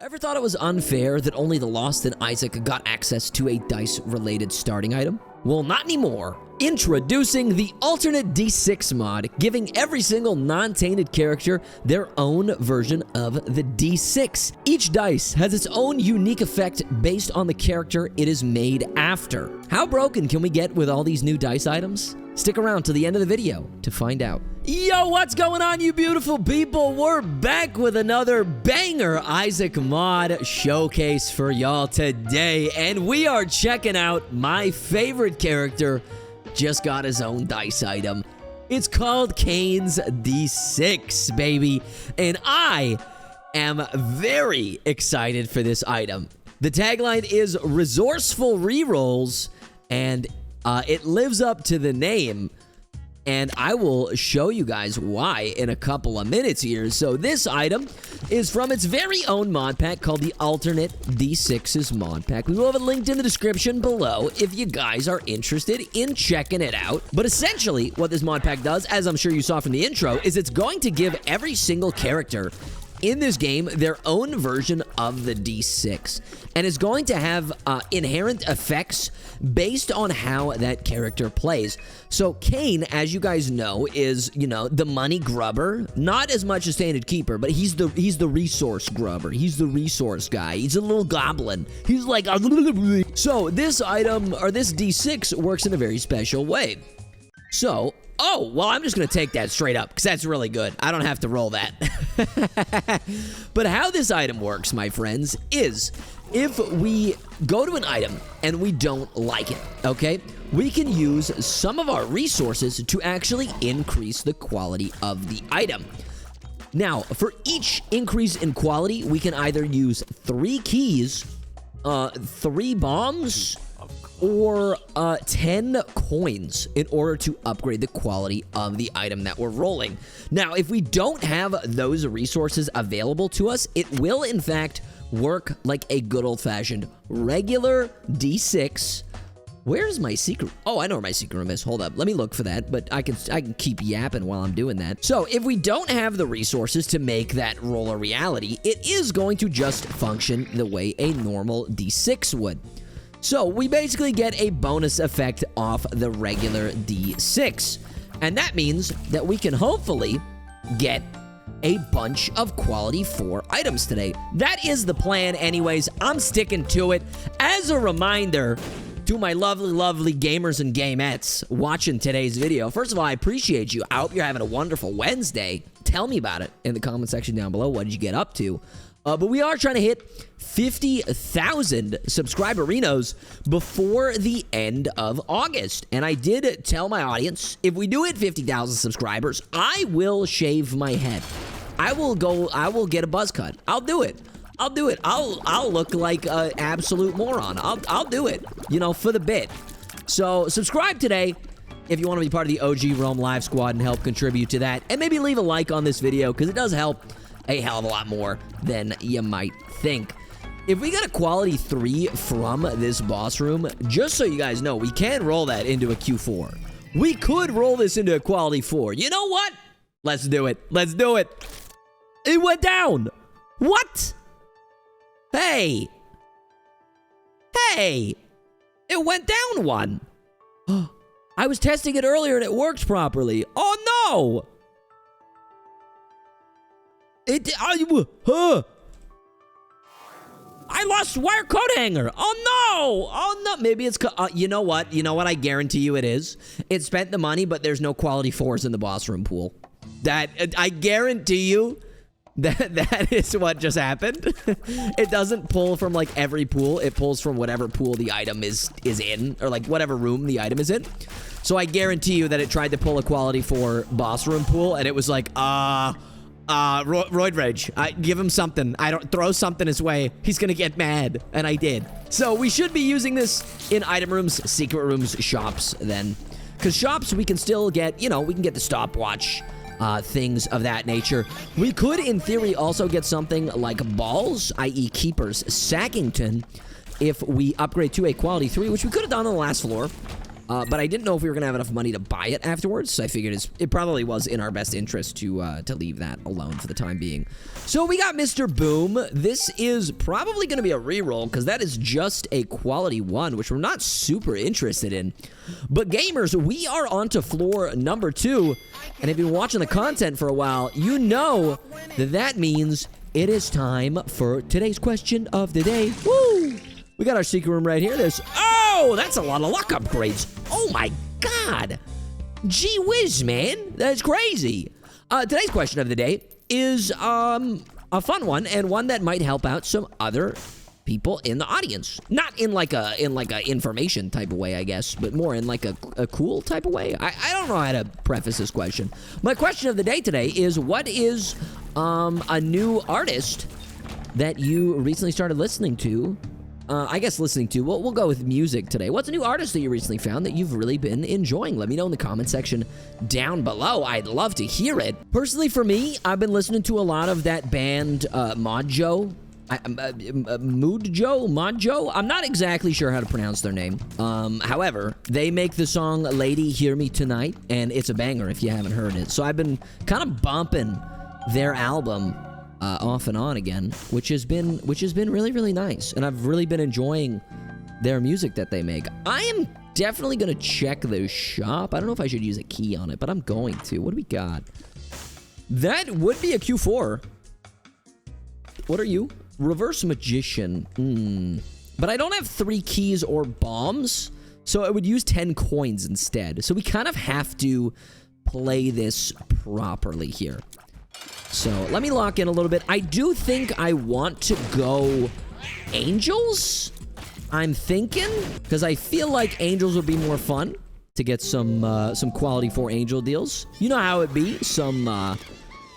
Ever thought it was unfair that only the Lost and Isaac got access to a dice-related starting item? Well, not anymore. Introducing the alternate D6 mod, giving every single non-tainted character their own version of the D6. Each dice has its own unique effect based on the character it is made after. How broken can we get with all these new dice items? Stick around to the end of the video to find out. Yo, what's going on, you beautiful people? We're back with another banger Isaac mod showcase for y'all today, and we are checking out my favorite character. Just got his own dice item. It's called Kane's D6, baby, and I am very excited for this item. The tagline is resourceful rerolls, and it lives up to the name, and I will show you guys why in a couple of minutes here. So this item is from its very own mod pack called the Alternate D6's mod pack. We will have it linked in the description below if you guys are interested in checking it out. But essentially, what this mod pack does, as I'm sure you saw from the intro, is it's going to give every single character in this game their own version of the D6, and is going to have inherent effects based on how that character plays. So Kane, as you guys know, is, you know, the money grubber, not as much as Tainted Keeper, but he's the resource grubber. He's the resource guy. He's a little goblin. He's like so this item, or this D6, works in a very special way. So, oh, well, I'm just going to take that straight up, because that's really good. I don't have to roll that. But how this item works, my friends, is if we go to an item and we don't like it, okay, we can use some of our resources to actually increase the quality of the item. Now, for each increase in quality, we can either use 3 keys, 3 bombs, or 10 coins in order to upgrade the quality of the item that we're rolling. Now, if we don't have those resources available to us, it will in fact work like a good old-fashioned regular D6. Where's my secret? Oh, I know where my secret room is. Hold up. Let me look for that, but I can keep yapping while I'm doing that. So, if we don't have the resources to make that roll a reality, it is going to just function the way a normal D6 would. So, we basically get a bonus effect off the regular D6. And that means that we can hopefully get a bunch of quality 4 items today. That is the plan anyways. I'm sticking to it. As a reminder to my lovely, lovely gamers and gamettes watching today's video, first of all, I appreciate you. I hope you're having a wonderful Wednesday. Tell me about it in the comment section down below. What did you get up to? But we are trying to hit 50,000 subscriberinos before the end of August. And I did tell my audience, if we do hit 50,000 subscribers, I will shave my head. I will get a buzz cut. I'll do it. I'll look like an absolute moron. I'll do it, you know, for the bit. So subscribe today if you want to be part of the OG Realm Live Squad and help contribute to that. And maybe leave a like on this video, because it does help a hell of a lot more than you might think. If we get a quality 3 from this boss room, just so you guys know, we can roll that into a Q4. We could roll this into a quality 4. You know what? Let's do it. Let's do it. It went down. What? Hey. Hey. It went down 1. I was testing it earlier and it worked properly. Oh, no. I lost wire coat hanger. Oh no! Oh no! Maybe it's you know what? You know what? I guarantee you it is. It spent the money, but there's no quality 4s in the boss room pool. That I guarantee you that is what just happened. It doesn't pull from like every pool. It pulls from whatever pool the item is in, or like whatever room the item is in. So I guarantee you that it tried to pull a quality 4 boss room pool, and it was like, Roid Rage. Give him something. I don't throw something his way. He's gonna get mad. And I did. So we should be using this in item rooms, secret rooms, shops then. Because shops, we can still get, you know, we can get the stopwatch, things of that nature. We could, in theory, also get something like balls, i.e. Keeper's Sackington, if we upgrade to a quality 3, which we could have done on the last floor. But I didn't know if we were going to have enough money to buy it afterwards, so I figured it probably was in our best interest to leave that alone for the time being. So we got Mr. Boom. This is probably going to be a reroll, because that is just a quality 1, which we're not super interested in. But gamers, we are on to floor number 2, and if you've been watching the content for a while, you know that means it is time for today's question of the day. Woo! We got our secret room right here. Oh, that's a lot of luck upgrades. Oh my God. Gee whiz, man. That's crazy. Today's question of the day is a fun one, and one that might help out some other people in the audience. Not in like a information type of way, I guess, but more in like a cool type of way. I don't know how to preface this question. My question of the day today is, what is a new artist that you recently started listening to? I guess listening to, we'll go with music today. What's a new artist that you recently found that you've really been enjoying? Let me know in the comment section down below. I'd love to hear it. Personally, for me, I've been listening to a lot of that band, Modjo. Modjo? I'm not exactly sure how to pronounce their name. However, they make the song Lady Hear Me Tonight, and it's a banger if you haven't heard it. So I've been kind of bumping their album off and on again, which has been really, really nice, and I've really been enjoying their music that they make. I am definitely gonna check their shop. I don't know if I should use a key on it, but I'm going to. What do we got? That would be a Q4. What are you? Reverse Magician. But I don't have 3 keys or bombs, so I would use 10 coins instead. So we kind of have to play this properly here. So let me lock in a little bit. I do think I want to go angels, I'm thinking, because I feel like angels would be more fun to get some quality 4 angel deals. You know how it be, some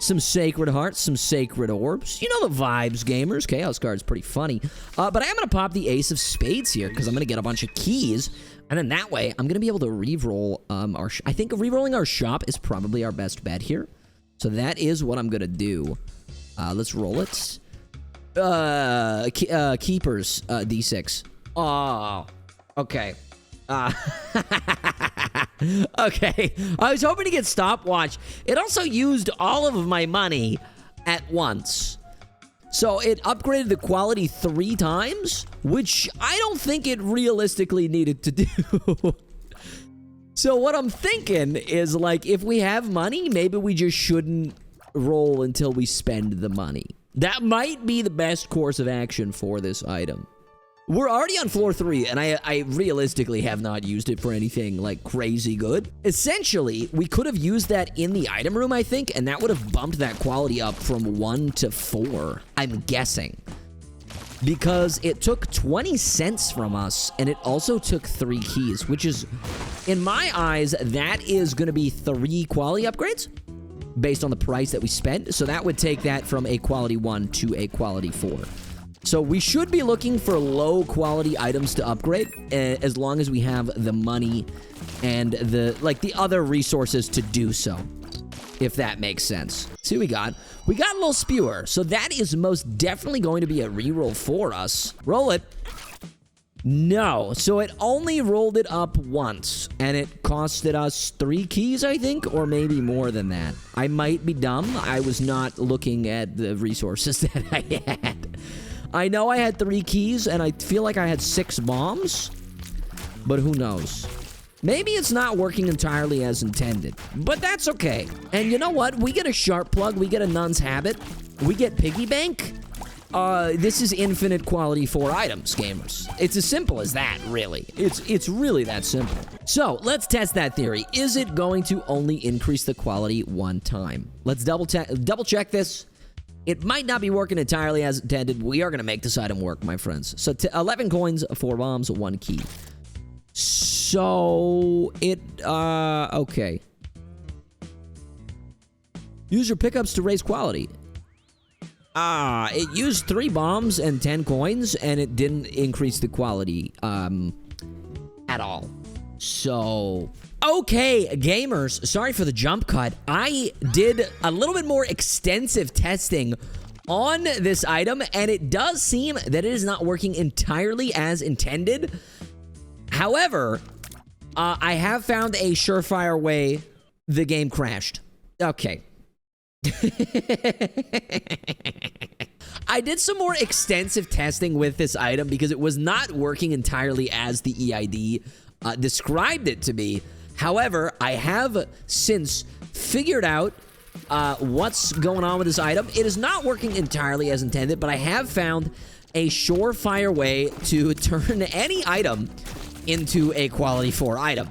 sacred hearts, some sacred orbs. You know the vibes, gamers. Chaos card's pretty funny. But I am going to pop the ace of spades here, because I'm going to get a bunch of keys, and then that way I'm going to be able to re-roll I think re-rolling our shop is probably our best bet here. So that is what I'm gonna do. Let's roll it. Keepers, D6. Oh, okay. Okay. I was hoping to get stopwatch. It also used all of my money at once. So it upgraded the quality 3 times, which I don't think it realistically needed to do. So what I'm thinking is, like, if we have money, maybe we just shouldn't roll until we spend the money. That might be the best course of action for this item. We're already on floor 3, and I realistically have not used it for anything, like, crazy good. Essentially, we could have used that in the item room, I think, and that would have bumped that quality up from 1 to 4, I'm guessing. Because it took 20 cents from us, and it also took 3 keys, which is, in my eyes, that is going to be 3 quality upgrades based on the price that we spent. So that would take that from a quality 1 to a quality 4. So we should be looking for low quality items to upgrade, as long as we have the money and the other resources to do so, if that makes sense. See what we got? We got a little spewer, so that is most definitely going to be a reroll for us. Roll it. No, so it only rolled it up once, and it costed us 3 keys, I think, or maybe more than that. I might be dumb. I was not looking at the resources that I had. I know I had 3 keys, and I feel like I had 6 bombs, but who knows? Maybe it's not working entirely as intended, but that's okay. And you know what? We get a sharp plug, we get a nun's habit, we get piggy bank. This is infinite quality 4 items, gamers. It's as simple as that, really. It's really that simple. So let's test that theory. Is it going to only increase the quality 1 time? Let's double check this. It might not be working entirely as intended. We are going to make this item work, my friends. So 11 coins, 4 bombs, 1 key. So it okay. Use your pickups to raise quality. It used 3 bombs and 10 coins, and it didn't increase the quality at all. So okay, gamers, sorry for the jump cut. I did a little bit more extensive testing on this item, and it does seem that it is not working entirely as intended. However, I have found a surefire way the game crashed. Okay. I did some more extensive testing with this item because it was not working entirely as the EID described it to me. However, I have since figured out what's going on with this item. It is not working entirely as intended, but I have found a surefire way to turn any item into a quality 4 item.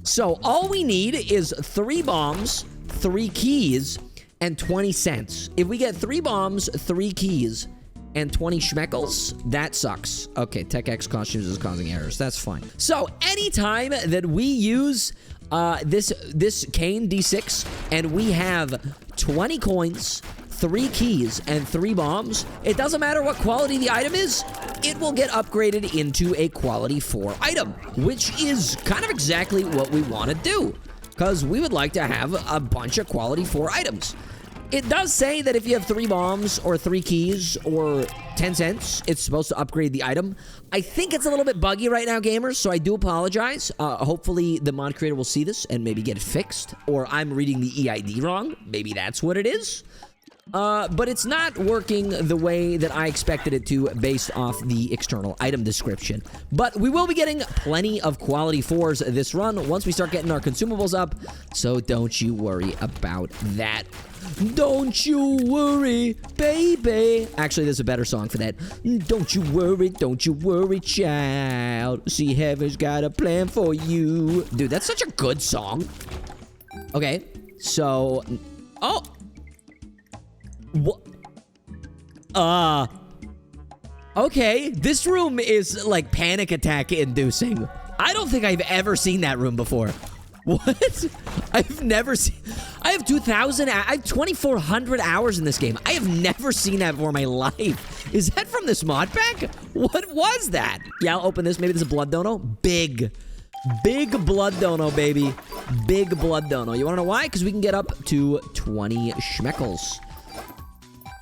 So all we need is 3 bombs, 3 keys, and 20 cents. If we get 3 bombs, 3 keys, and 20 schmeckles, that sucks. Okay, TechX costumes is causing errors. That's fine. So anytime that we use this Kane D6 and we have 20 coins, 3 keys, and 3 bombs, it doesn't matter what quality the item is, it will get upgraded into a quality 4 item, which is kind of exactly what we want to do, because we would like to have a bunch of quality 4 items. It does say that if you have 3 bombs or 3 keys or 10 cents, it's supposed to upgrade the item. I think it's a little bit buggy right now, gamers, so I do apologize. Hopefully the mod creator will see this and maybe get it fixed, or I'm reading the EID wrong. Maybe that's what it is. But it's not working the way that I expected it to based off the external item description. But we will be getting plenty of quality 4s this run once we start getting our consumables up, so don't you worry about that. Don't you worry, baby. Actually, there's a better song for that. Don't you worry, child. See, heaven's got a plan for you. Dude, that's such a good song. Okay, so... Oh! What? Okay, this room is like panic attack inducing. I don't think I've ever seen that room before. What? I've never seen... I have 2,400 hours in this game. I have never seen that before in my life. Is that from this mod pack? What was that? Yeah, I'll open this. Maybe there's a blood dono. Big blood dono, baby. Big blood dono. You want to know why? Because we can get up to 20 schmeckles.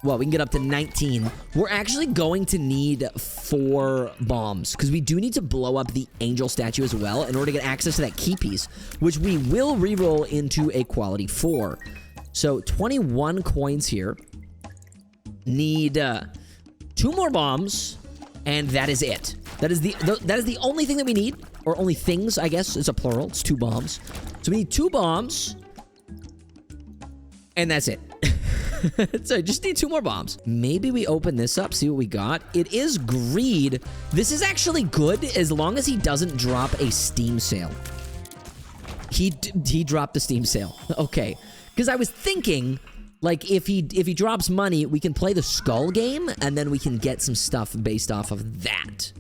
Well, we can get up to 19. We're actually going to need 4 bombs, because we do need to blow up the angel statue as well in order to get access to that key piece, which we will reroll into a quality 4. So 21 coins here. Need 2 more bombs, and that is it. That is the only thing that we need, or only things, I guess. It's a plural. It's 2 bombs. So we need 2 bombs, and that's it. So just need 2 more bombs. Maybe we open this up, see what we got. It is greed. This is actually good as long as he doesn't drop a Steam sale. He dropped the Steam sale. Okay. Because I was thinking, like, if he drops money, we can play the skull game, and then we can get some stuff based off of that.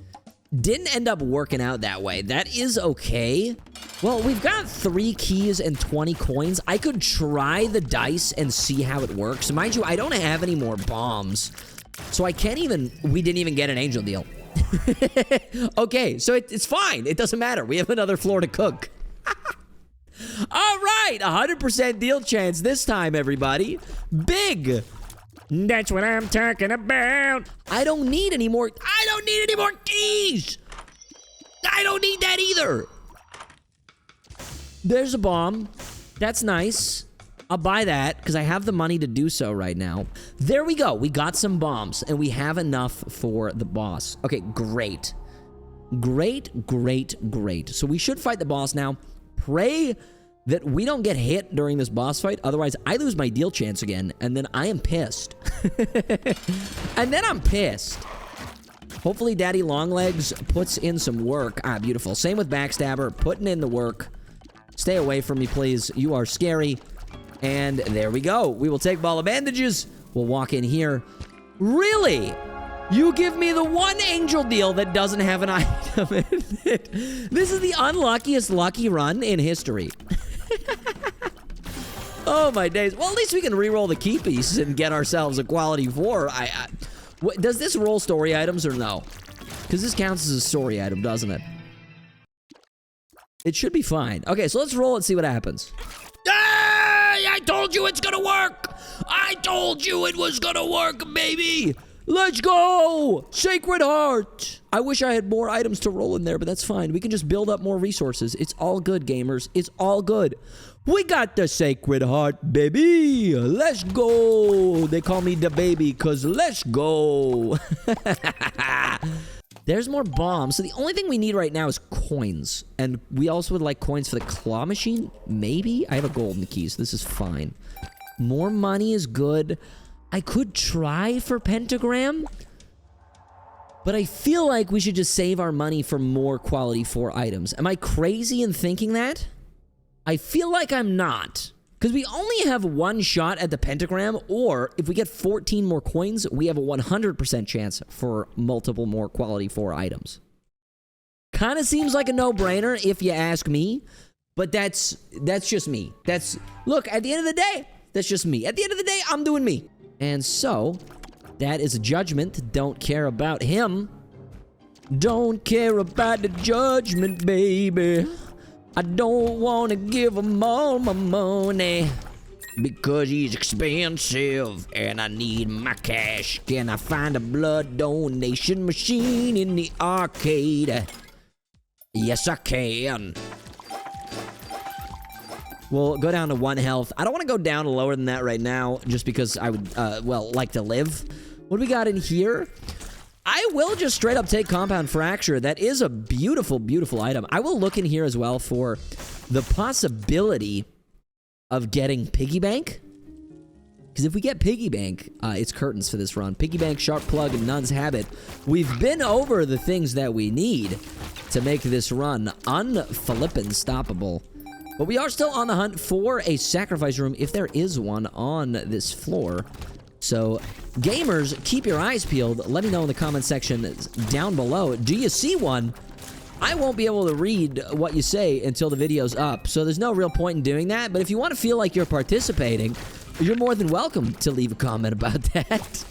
Didn't end up working out that way. That is okay. Well, we've got 3 keys and 20 coins. I could try the dice and see how it works. Mind you, I don't have any more bombs. So I can't even... We didn't even get an angel deal. Okay, so it's fine. It doesn't matter. We have another floor to cook. All right, 100% deal chance this time, everybody. Big. That's what I'm talking about. I don't need any more keys. I don't need that either. There's a bomb. That's nice. I'll buy that because I have the money to do so right now. There we go. We got some bombs and we have enough for the boss. Okay, great. Great. So we should fight the boss now. Pray that we don't get hit during this boss fight. Otherwise, I lose my deal chance again, and then I am pissed. And then I'm pissed. Hopefully, Daddy Longlegs puts in some work. Ah, beautiful. Same with Backstabber, putting in the work. Stay away from me, please. You are scary. And there we go. We will take ball of bandages. We'll walk in here. Really? You give me the one angel deal that doesn't have an item in it. This is the unluckiest lucky run in history. Oh my days. Well, at least we can re-roll the key piece and get ourselves a quality 4. Does this roll story items or no? Because this counts as a story item, doesn't it? It should be fine. Okay, so let's roll and see what happens. Hey, I told you it's gonna work. I told you it was gonna work, baby. Let's go! Sacred Heart! I wish I had more items to roll in there, but that's fine. We can just build up more resources. It's all good, gamers. It's all good. We got the Sacred Heart, baby! Let's go! They call me the baby, because let's go! There's more bombs. So the only thing we need right now is coins. And we also would like coins for the claw machine. Maybe? I have a golden key, so this is fine. More money is good. I could try for pentagram. But I feel like we should just save our money for more quality 4 items. Am I crazy in thinking that? I feel like I'm not. Because we only have 1 shot at the pentagram, or if we get 14 more coins, we have a 100% chance for multiple more quality 4 items. Kind of seems like a no-brainer if you ask me, but that's just me. Look, at the end of the day, that's just me. At the end of the day, I'm doing me. And so, that is a judgment. Don't care about him. Don't care about the judgment, baby. I don't want to give him all my money because he's expensive and I need my cash. Can I find a blood donation machine in the arcade? Yes, I can. We'll go down to 1 health. I don't want to go down lower than that right now just because I would, well, like to live. What do we got in here? I will just straight up take Compound Fracture. That is a beautiful, beautiful item. I will look in here as well for the possibility of getting Piggy Bank. Because if we get Piggy Bank, it's curtains for this run. Piggy Bank, Sharp Plug, and Nun's Habit. We've been over the things that we need to make this run unflippin' stoppable. But we are still on the hunt for a sacrifice room if there is one on this floor. So, gamers, keep your eyes peeled. Let me know in the comment section down below. Do you see one? I won't be able to read what you say until the video's up, so there's no real point in doing that. But if you want to feel like you're participating, you're more than welcome to leave a comment about that.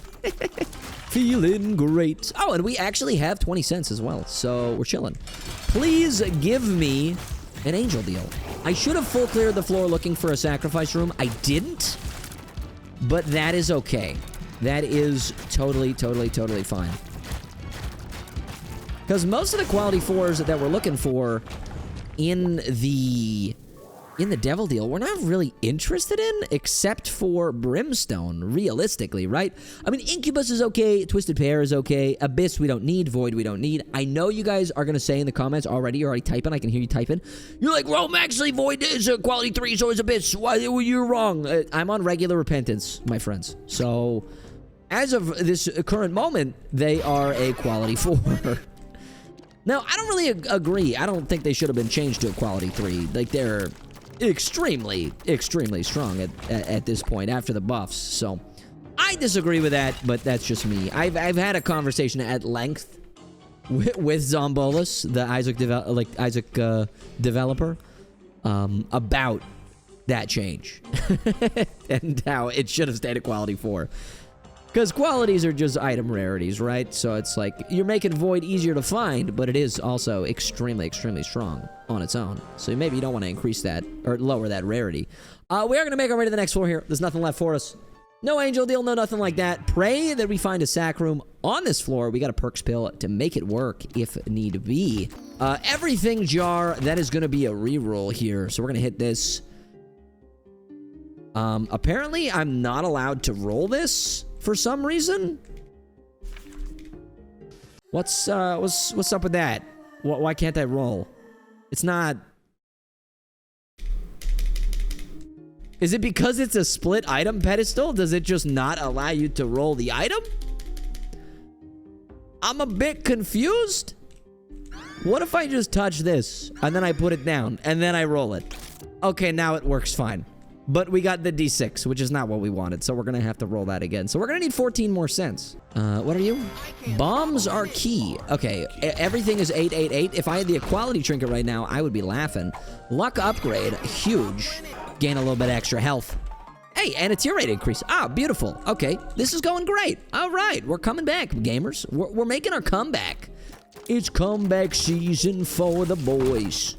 Feeling great. Oh, and we actually have 20 cents as well, so we're chilling. Please give me an angel deal. I should have full cleared the floor looking for a sacrifice room. I didn't. But that is okay. That is totally fine. Because most of the quality 4s that we're looking for in the devil deal, we're not really interested in, except for brimstone, realistically, right? I mean, incubus is okay, twisted pair is okay, abyss we don't need, void we don't need. I know you guys are gonna say in the comments already, you're already typing, I can hear you typing. You're like, Rome, actually void is a quality 3, so is abyss. Why you're wrong? I'm on regular repentance, my friends. So, as of this current moment, they are a quality 4. Now, I don't really agree. I don't think they should have been changed to a quality 3. Like, they're extremely strong at this point after the buffs. So I disagree with that, but that's just me. I've had a conversation at length with Zombolus, the Isaac developer, about that change and how it should have stayed at quality 4. Because qualities are just item rarities, right? So it's like, you're making Void easier to find, but it is also extremely strong on its own. So maybe you don't want to increase that, or lower that rarity. We are going to make our way to the next floor here. There's nothing left for us. No angel deal, no nothing like that. Pray that we find a sack room on this floor. We got a perks pill to make it work if need be. Everything jar, that is going to be a reroll here. So we're going to hit this. Apparently, I'm not allowed to roll this for some reason. What's up with that? Why can't I roll? It's not... Is it because it's a split item pedestal? Does it just not allow you to roll the item? I'm a bit confused. What if I just touch this, and then I put it down, and then I roll it? Okay, now it works fine. But we got the D6, which is not what we wanted, so we're gonna have to roll that again. So we're gonna need 14 more cents. What are you? Bombs are key. Okay, everything is 888. If I had the equality trinket right now, I would be laughing. Luck upgrade, huge. Gain a little bit extra health. Hey, and a tier rate increase. Ah, beautiful. Okay, this is going great. All right, we're coming back, gamers. We're making our comeback. It's comeback season for the boys.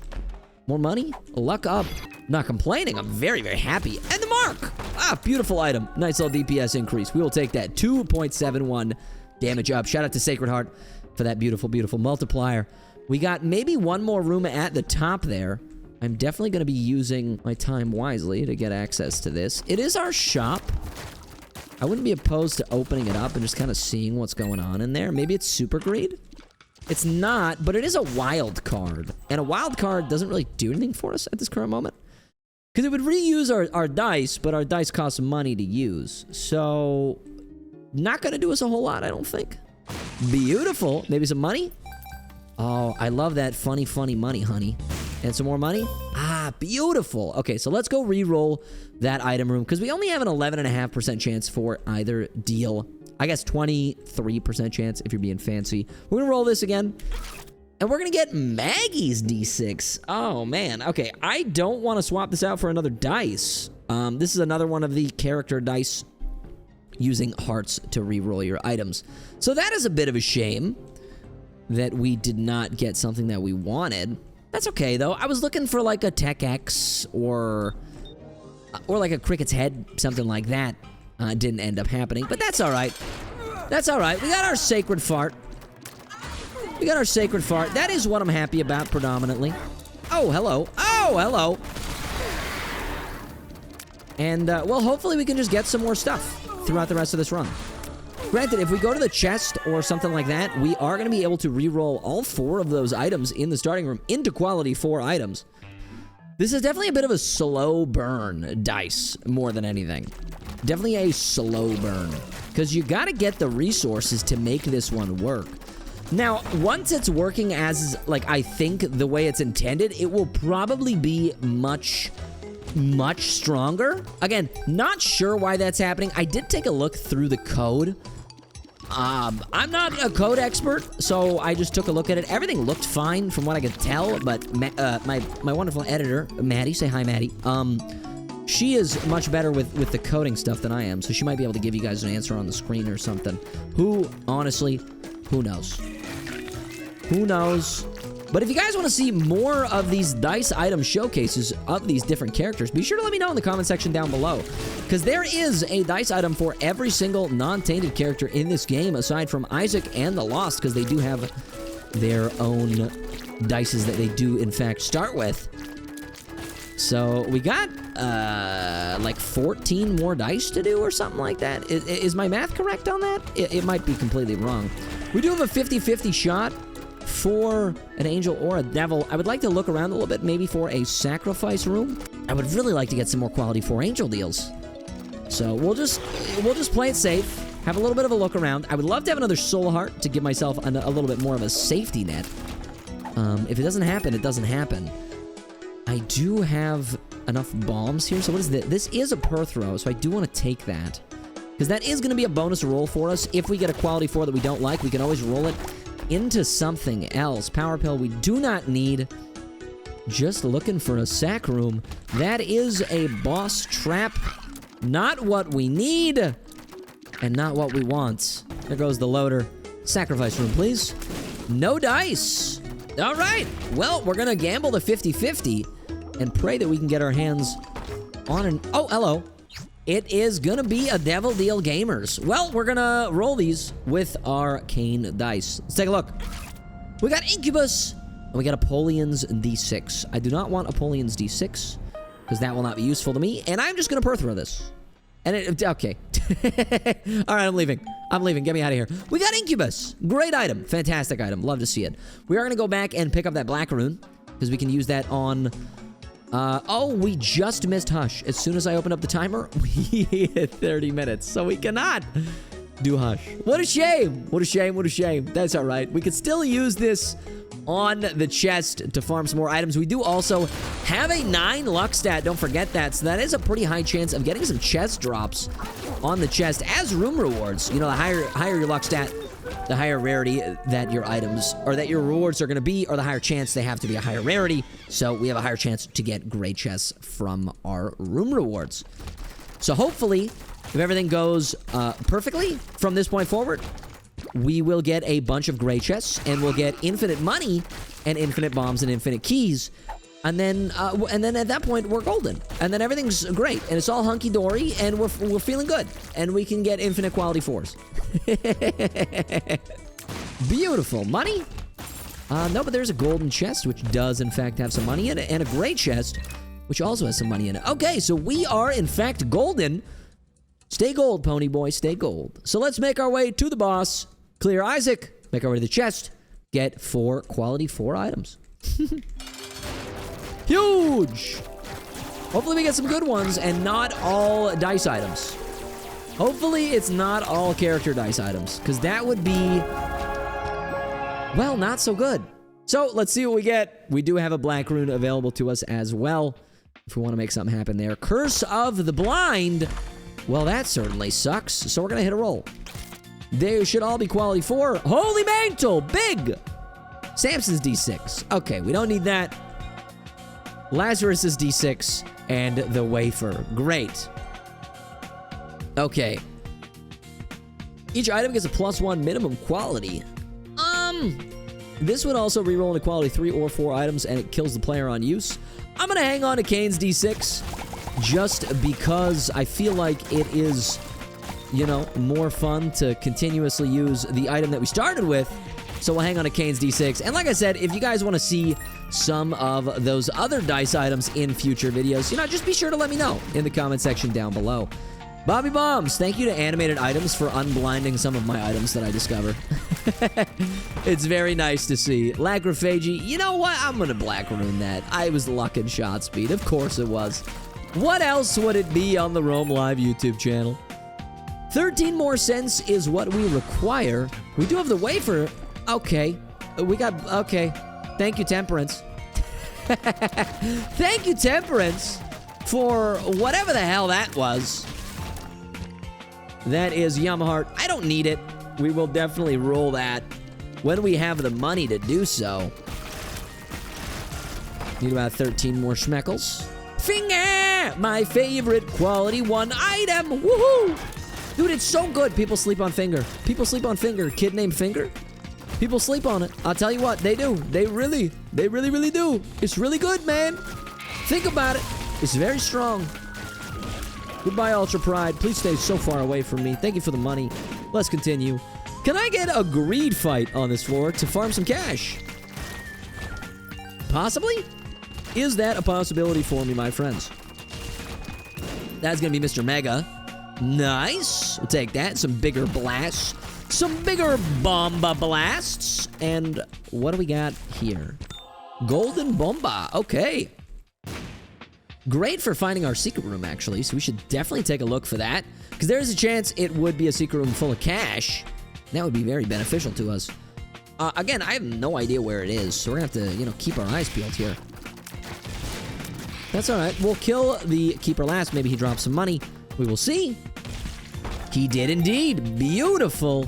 More money? Luck up. Not complaining. I'm very happy. And the mark! Ah, beautiful item. Nice little DPS increase. We will take that. 2.71 damage up. Shout out to Sacred Heart for that beautiful, beautiful multiplier. We got maybe one more room at the top there. I'm definitely going to be using my time wisely to get access to this. It is our shop. I wouldn't be opposed to opening it up and just kind of seeing what's going on in there. Maybe it's Super Greed? It's not, but it is a wild card. And a wild card doesn't really do anything for us at this current moment. Because it would reuse our dice, but our dice cost money to use. So, not going to do us a whole lot, I don't think. Beautiful. Maybe some money? Oh, I love that funny, funny money, honey. And some more money? Ah, beautiful. Okay, so let's go re-roll that item room, because we only have an 11.5% chance for either deal. I guess 23% chance if you're being fancy. We're gonna roll this again, and we're gonna get Maggie's D6. Oh, man. Okay, I don't want to swap this out for another dice. This is another one of the character dice using hearts to re-roll your items. So that is a bit of a shame that we did not get something that we wanted. That's okay, though. I was looking for, like, a Tech X or like a Cricket's Head, something like that. Didn't end up happening, but that's all right. That's all right. We got our Sacred Fart. We got our Sacred Fart. That is what I'm happy about, predominantly. Oh, hello. Oh, hello. And, well, hopefully we can just get some more stuff throughout the rest of this run. Granted, if we go to the chest or something like that, we are going to be able to re-roll all 4 of those items in the starting room into quality 4 items. This is definitely a bit of a slow burn dice, more than anything. Definitely a slow burn, because you got to get the resources to make this one work. Now, once it's working as, like, I think the way it's intended, it will probably be much stronger. Again, not sure why that's happening. I did take a look through the code. I'm not a code expert, so I just took a look at it. Everything looked fine from what I could tell, but my wonderful editor, Maddie, say hi, Maddie. She is much better with the coding stuff than I am, so she might be able to give you guys an answer on the screen or something. Honestly, who knows? Who knows? But if you guys want to see more of these dice item showcases of these different characters, be sure to let me know in the comment section down below. Because there is a dice item for every single non-tainted character in this game, aside from Isaac and the Lost, because they do have their own dices that they do, in fact, start with. So we got, like 14 more dice to do or something like that. Is my math correct on that? It might be completely wrong. We do have a 50-50 shot for an angel or a devil. I would like to look around a little bit, maybe for a sacrifice room. I would really like to get some more quality 4 angel deals. So we'll just play it safe, have a little bit of a look around. I would love to have another soul heart to give myself a little bit more of a safety net. If it doesn't happen, it doesn't happen. I do have enough bombs here. So what is this? This is a Perth row, so I do want to take that, because that is going to be a bonus roll for us. If we get a quality 4 that we don't like, we can always roll it into something else. Power pill we do not need. Just looking for a sack room. That is a boss trap. Not what we need, and not what we want. There goes the loader. Sacrifice room, please. No dice. All right. Well, we're going to gamble the 50-50 and pray that we can get our hands on an... Oh, hello. It is going to be a Devil Deal Gamers. Well, we're going to roll these with our Kane dice. Let's take a look. We got Incubus, and we got Apollyon's D6. I do not want Apollyon's D6, because that will not be useful to me, and I'm just going to Perth row this. And okay. All right, I'm leaving. I'm leaving. Get me out of here. We got Incubus. Great item. Fantastic item. Love to see it. We are going to go back and pick up that black rune, because we can use that on... oh, we just missed Hush. As soon as I open up the timer, we hit 30 minutes, so we cannot do Hush. What a shame. What a shame. What a shame. That's all right. We could still use this on the chest to farm some more items. We do also have a 9 luck stat. Don't forget that. So that is a pretty high chance of getting some chest drops on the chest as room rewards. You know, the higher your luck stat, the higher rarity that your items, or that your rewards are going to be, or the higher chance they have to be a higher rarity. So we have a higher chance to get great chests from our room rewards. So hopefully, if everything goes perfectly from this point forward, we will get a bunch of gray chests, and we'll get infinite money and infinite bombs and infinite keys And then at that point, we're golden. And then everything's great. And it's all hunky-dory, and we're feeling good. And we can get infinite quality 4s. Beautiful. Money? No, but there's a golden chest, which does, in fact, have some money in it. And a gray chest, which also has some money in it. Okay, so we are, in fact, golden. Stay gold, pony boy. Stay gold. So let's make our way to the boss. Clear Isaac. Make our way to the chest. Get 4 quality 4 items. Huge! Hopefully we get some good ones and not all dice items. Hopefully it's not all character dice items, because that would be, well, not so good. So let's see what we get. We do have a black rune available to us as well, if we want to make something happen there. Curse of the Blind. Well, that certainly sucks. So we're going to hit a roll. They should all be quality 4. Holy Mantle, big! Samson's D6. Okay, we don't need that. Lazarus is D6, and the wafer. Great. Okay. Each item gets a +1 minimum quality. This would also reroll into quality 3 or 4 items, and it kills the player on use. I'm gonna hang on to Kane's D6, just because I feel like it is, you know, more fun to continuously use the item that we started with. So we'll hang on to Kane's D6. And like I said, if you guys want to see some of those other dice items in future videos, you know, just be sure to let me know in the comment section down below. Bobby Bombs, thank you to Animated Items for unblinding some of my items that I discover. It's very nice to see. Lacrophagy, you know what? I'm going to black rune that. I was lucking shot speed. Of course it was. What else would it be on the Roam Live YouTube channel? 13 more cents is what we require. We do have the wafer. Okay. We got... Okay. Thank you, Temperance. Thank you, Temperance, for whatever the hell that was. That is Yamaheart. I don't need it. We will definitely roll that when we have the money to do so. Need about 13 more schmeckles. Finger! My favorite quality 1 item. Woohoo! Dude, it's so good. People sleep on Finger. People sleep on Finger. Kid named Finger. People sleep on it. I'll tell you what, they do. They really do. It's really good, man. Think about it. It's very strong. Goodbye, Ultra Pride. Please stay so far away from me. Thank you for the money. Let's continue. Can I get a greed fight on this floor to farm some cash? Possibly? Is that a possibility for me, my friends? That's gonna be Mr. Mega. Nice. We'll take that. Some bigger blasts. Some bigger bomba blasts. And what do we got here? Golden bomba. Okay. Great for finding our secret room, actually. So we should definitely take a look for that, because there's a chance it would be a secret room full of cash. That would be very beneficial to us. Again, I have no idea where it is, so we're gonna have to, you know, keep our eyes peeled here. That's all right. We'll kill the keeper last. Maybe he drops some money. We will see. He did indeed. Beautiful.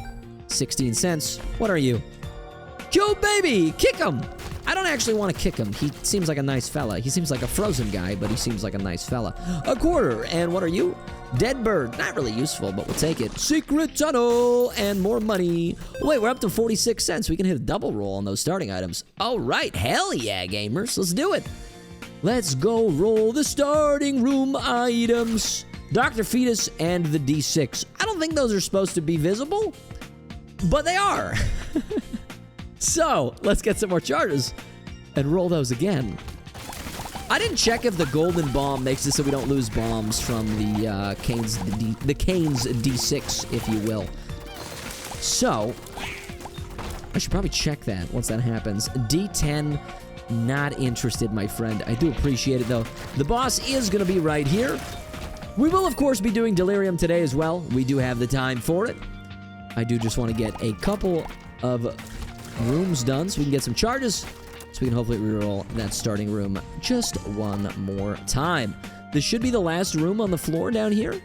16 cents. What are you? Yo, baby! Kick him! I don't actually want to kick him. He seems like a nice fella. He seems like a frozen guy, but he seems like a nice fella. A quarter. And what are you? Dead bird. Not really useful, but we'll take it. Secret tunnel and more money. Oh, wait, we're up to 46 cents. We can hit a double roll on those starting items. All right. Hell yeah, gamers. Let's do it. Let's go roll the starting room items. Dr. Fetus and the D6. I don't think those are supposed to be visible, but they are. So, let's get some more charges and roll those again. I didn't check if the golden bomb makes it so we don't lose bombs from the Kane's D6, if you will. So, I should probably check that once that happens. D10, not interested, my friend. I do appreciate it, though. The boss is going to be right here. We will, of course, be doing Delirium today as well. We do have the time for it. I do just want to get a couple of rooms done so we can get some charges, so we can hopefully reroll that starting room just one more time. This should be the last room on the floor down here.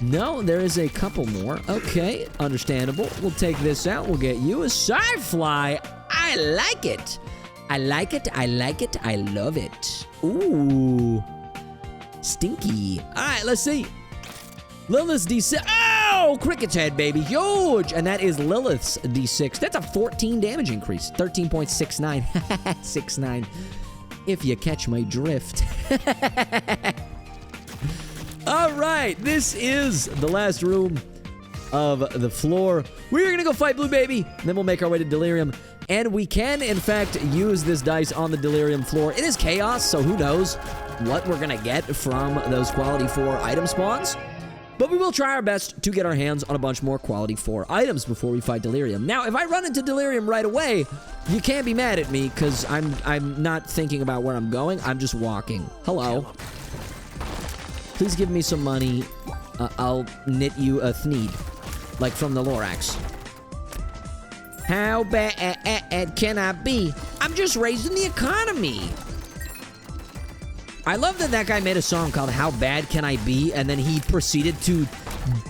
No, there is a couple more. Okay, understandable. We'll take this out. We'll get you a sci-fly. I like it. I like it. I like it. I love it. Ooh. Stinky. All right, let's see. Lilith's D6. Oh, Cricket's head, baby. Huge. And that is Lilith's D6. That's a 14 damage increase. 13.69. 69. if you catch my drift. All right, this is the last room of the floor. We're gonna go fight Blue Baby, then we'll make our way to Delirium. And we can, in fact, use this dice on the Delirium floor. It is chaos, so who knows what we're gonna get from those quality 4 item spawns. But we will try our best to get our hands on a bunch more quality 4 items before we fight Delirium. Now, if I run into Delirium right away, you can't be mad at me, because I'm not thinking about where I'm going. I'm just walking. Hello. Please give me some money. I'll knit you a thneed, like from the Lorax. How bad can I be? I'm just raising the economy. I love that that guy made a song called How Bad Can I Be, and then he proceeded to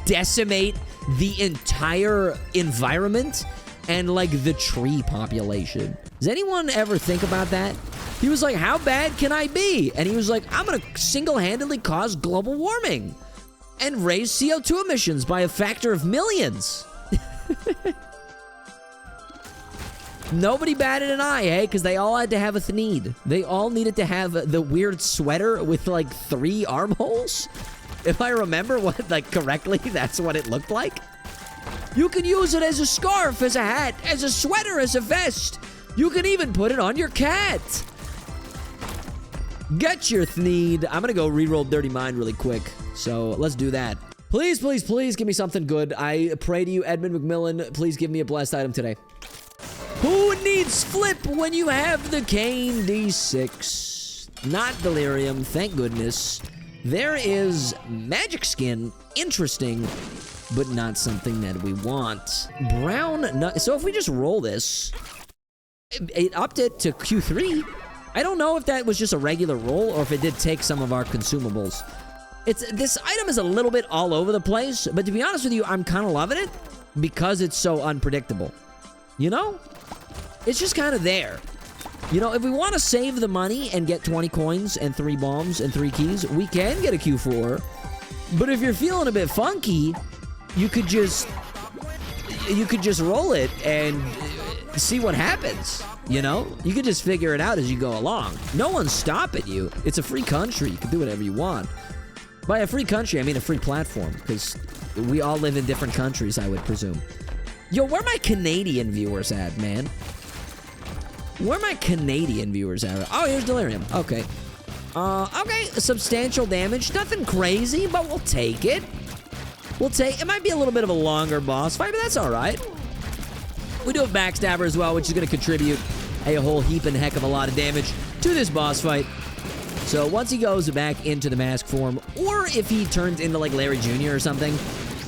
decimate the entire environment and, like, the tree population. Does anyone ever think about that? He was like, how bad can I be? And he was like, I'm gonna single-handedly cause global warming and raise CO2 emissions by a factor of millions. Nobody batted an eye, eh? Because they all had to have a thneed. They all needed to have the weird sweater with, like, 3 armholes. If I remember what, like, correctly, that's what it looked like. You can use it as a scarf, as a hat, as a sweater, as a vest. You can even put it on your cat. Get your thneed. I'm gonna go reroll Dirty Mind really quick. So let's do that. Please, please, please give me something good. I pray to you, Edmund McMillan. Please give me a blessed item today. Who needs flip when you have the Kane D6? Not Delirium, thank goodness. There is magic skin, interesting, but not something that we want. Brown nut. So if we just roll this, it upped it to Q3. I don't know if that was just a regular roll or if it did take some of our consumables. This item is a little bit all over the place, but to be honest with you, I'm kind of loving it because it's so unpredictable. You know? It's just kind of there. You know, if we want to save the money and get 20 coins and 3 bombs and 3 keys, we can get a Q4. But if you're feeling a bit funky, you could just roll it and see what happens. You know? You could just figure it out as you go along. No one's stopping you. It's a free country. You can do whatever you want. By a free country, I mean a free platform, because we all live in different countries, I would presume. Yo, where are my Canadian viewers at, man? Where are my Canadian viewers at? Oh, here's Delirium. Okay. Okay, substantial damage. Nothing crazy, but we'll take it. It might be a little bit of a longer boss fight, but that's all right. We do have Backstabber as well, which is going to contribute a whole heap and heck of a lot of damage to this boss fight. So once he goes back into the mask form, or if he turns into like Larry Jr. or something,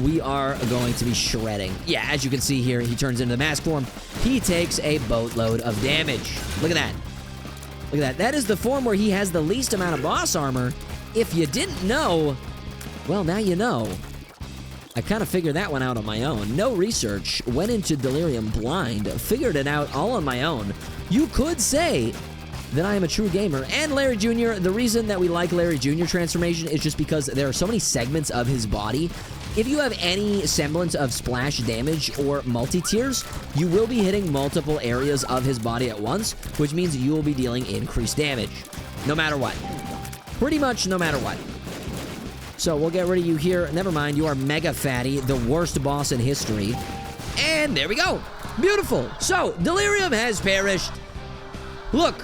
we are going to be shredding. Yeah, as you can see here, he turns into the mask form. He takes a boatload of damage. Look at that. Look at that. That is the form where he has the least amount of boss armor. If you didn't know, well, now you know. I kind of figured that one out on my own. No research. Went into Delirium blind. Figured it out all on my own. You could say that I am a true gamer. And Larry Jr., the reason that we like Larry Jr. transformation is just because there are so many segments of his body. If you have any semblance of splash damage or multi-tiers, you will be hitting multiple areas of his body at once, which means you will be dealing increased damage. No matter what. Pretty much no matter what. So we'll get rid of you here. Never mind, you are Mega Fatty, the worst boss in history. And there we go. Beautiful. So, Delirium has perished. Look,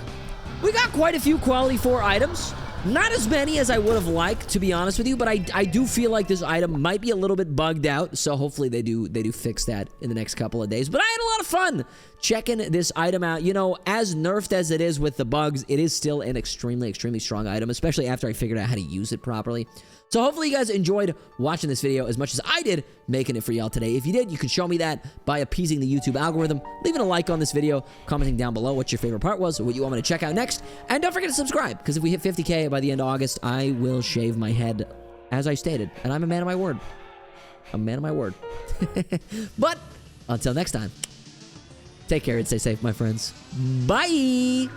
we got quite a few quality 4 items. Not as many as I would have liked, to be honest with you, but I do feel like this item might be a little bit bugged out, so hopefully they do fix that in the next couple of days. But I had a lot of fun checking this item out. You know, as nerfed as it is with the bugs, it is still an extremely, extremely strong item, especially after I figured out how to use it properly. So hopefully you guys enjoyed watching this video as much as I did making it for y'all today. If you did, you can show me that by appeasing the YouTube algorithm, leaving a like on this video, commenting down below what your favorite part was, or what you want me to check out next, and don't forget to subscribe, because if we hit 50K by the end of August, I will shave my head, as I stated, and I'm a man of my word. I'm a man of my word. But, until next time, take care and stay safe, my friends. Bye!